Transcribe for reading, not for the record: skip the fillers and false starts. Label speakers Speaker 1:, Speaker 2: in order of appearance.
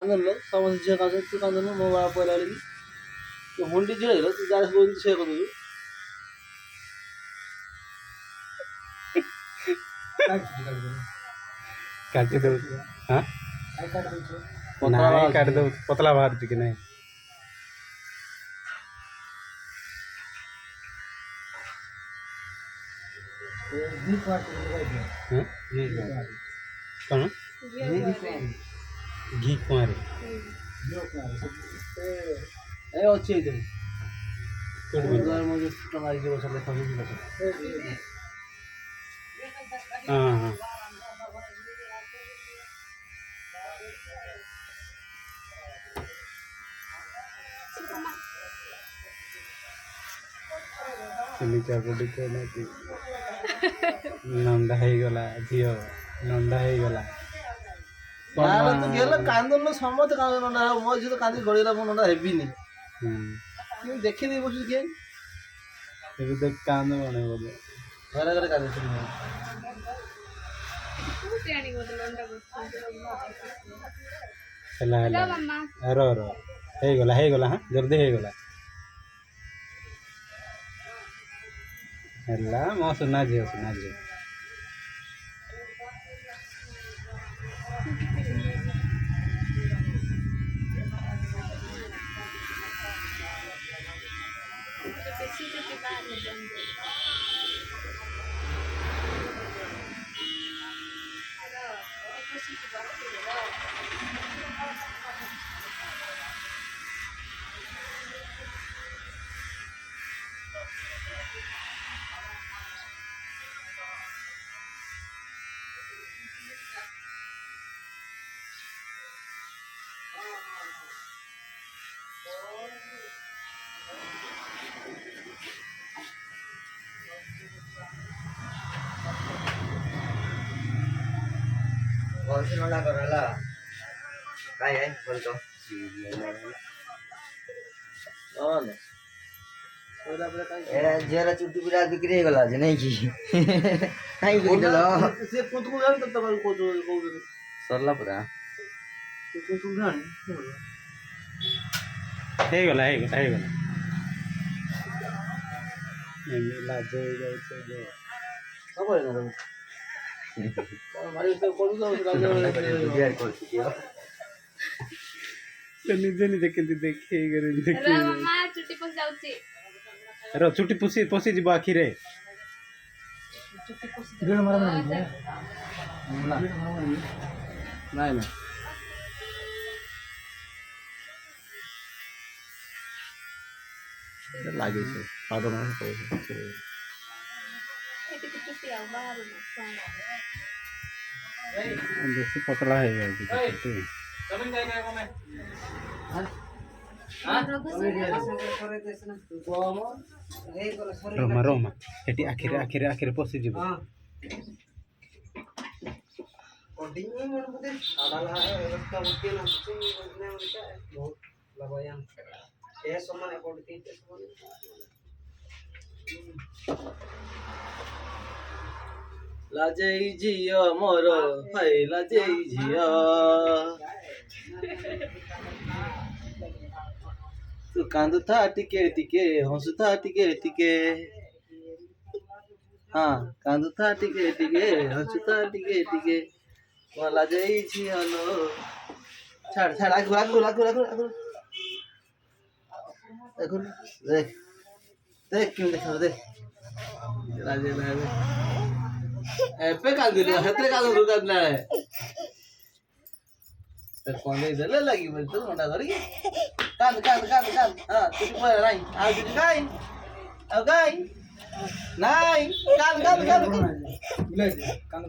Speaker 1: କାନ୍ଦୁନୁ ସମସ୍ତେ ଝିଅ କାନ୍ଦୁଛନ୍ତି ତୁ କାନ୍ଦୁନୁ ମୋ ବାବା ପଇଲା ବେଳିକି ତୁ ହୁଣ୍ଡି ଝିଅ ହେଇଗଲ ତୁ ଯାହା କହୁଛୁ ସେ କରୁଛୁ
Speaker 2: କାଟି ଦଉଛୁ ହଁ ନାଇଁ କାଟି ଦଉଛୁ ପତଳା ବାହାରୁଛି କି ନାହିଁ କଣ ଘି କୁଆଁରେ
Speaker 1: ଏ ଅଛି ଏଇଠି ଟଙ୍କା ହେଇଯିବ ବର୍ଷ ଲେଖା
Speaker 2: ହଁ ହଁ ଚିଲିକା ଗୁଡ଼ିକ ନଦୀ ନଣ୍ଡା ହେଇଗଲା ଝିଅ ନଣ୍ଡା ହେଇଗଲା
Speaker 1: ନା ତୁ ଗେଲ କାନ୍ଦୁନୁ ସମସ୍ତେ କାନ୍ଦୁ ନଣ୍ଡା ହେବ ମୋ ଝିଅ ତ କାନ୍ଦି ଗଳିଗଲା ମୁଁ ନଣ୍ଡା ହେବିନି ମୁଁ ଦେଖିଦେଇ ବସୁଛି କିଏ
Speaker 2: ଏବେ ତ କାନ୍ଦ ମନେ ବୋଧେ
Speaker 1: ଘରେ ଘରେ କାନ୍ଦୁଛି
Speaker 2: ହେଲା ହେଲା ର ହେଇଗଲା ହେଇଗଲା ହଁ ଜଲ୍ଦି ହେଇଗଲା ହେଲା ମୋ ସୁନା ଝିଅ
Speaker 3: ଭଲସେ ନଣ୍ଡା କର ହେଲା କାଇଁ କାଇଁ ଭଲ ତ ଏରା ଝିଅର ଚୁଟି ପୁରା ବିକ୍ରି ହେଇଗଲା ଯେ ନାଇଁ କି କାଇଁ ବିକିଦେଲ
Speaker 1: ସେ କୋଉଠୁ ଜାଣି ତ ତମେ କହୁଛନ୍ତି
Speaker 3: ସରିଲା ପୁରା
Speaker 1: ସେ କୋଉଠୁ ଜାଣି
Speaker 2: ହେଇଗଲା ହେଇଗଲା ହେଇଗଲା ଲାଜ ହେଇଯାଉଛି ଯେ
Speaker 1: ସବୁ ହେଇଗଲା ମାରି କରୁଛୁ
Speaker 2: ସେ ନିଜେ ନିଜେ କେମିତି ଦେଖେଇ ର ଚୁଟି ପଶିଯିବ ଆଖିରେ
Speaker 1: ନାଇଁ ନାଇଁ ଲାଗିଛି ପାଦ
Speaker 2: ବେଶୀ ପତଳା ହେଇଯାଉଛି ରୋମା ରୋମା ସେଠି ଆଖିରେ ପଶିଯିବ
Speaker 1: ଲାଜେଇ ଝିଅ ମୋର ଭାଇ ଲାଜେଇ ଝିଅ ତୁ କାନ୍ଦୁଥା ଟିକେ ଟିକେ ହସୁଥା ଟିକେ ଟିକେ ହଁ କାନ୍ଦୁଥା ଟିକେ ଟିକେ ହସୁଥା ଟିକେ ଟିକେ ମୋ ଲାଜେଇ ଝିଅ ଲୋ ଛାଡ଼ ଛାଡ଼ ଆଗୁ ଦେଖୁନ ଦେଖ ଦେଖ କେମିତି ଦେଖ ଦେଖ ଲାଜେ ଲାଜେ ଏବେ କାନ୍ଦିଲୁ ସେଥିରେ କାନ୍ଦିଲା କନେଇ ଦେଲେ ଲାଗିବ ତୁ ଅଣ୍ଡା ଧରିକି କାନ୍ଦ ହଁ ଚୁଟି ପଳେଇଲା ନାଇଁ ଆଉ ଚୁଟି କାଇଁ ଆଉ କାଇଁ ନାଇଁ କାନ୍ଦ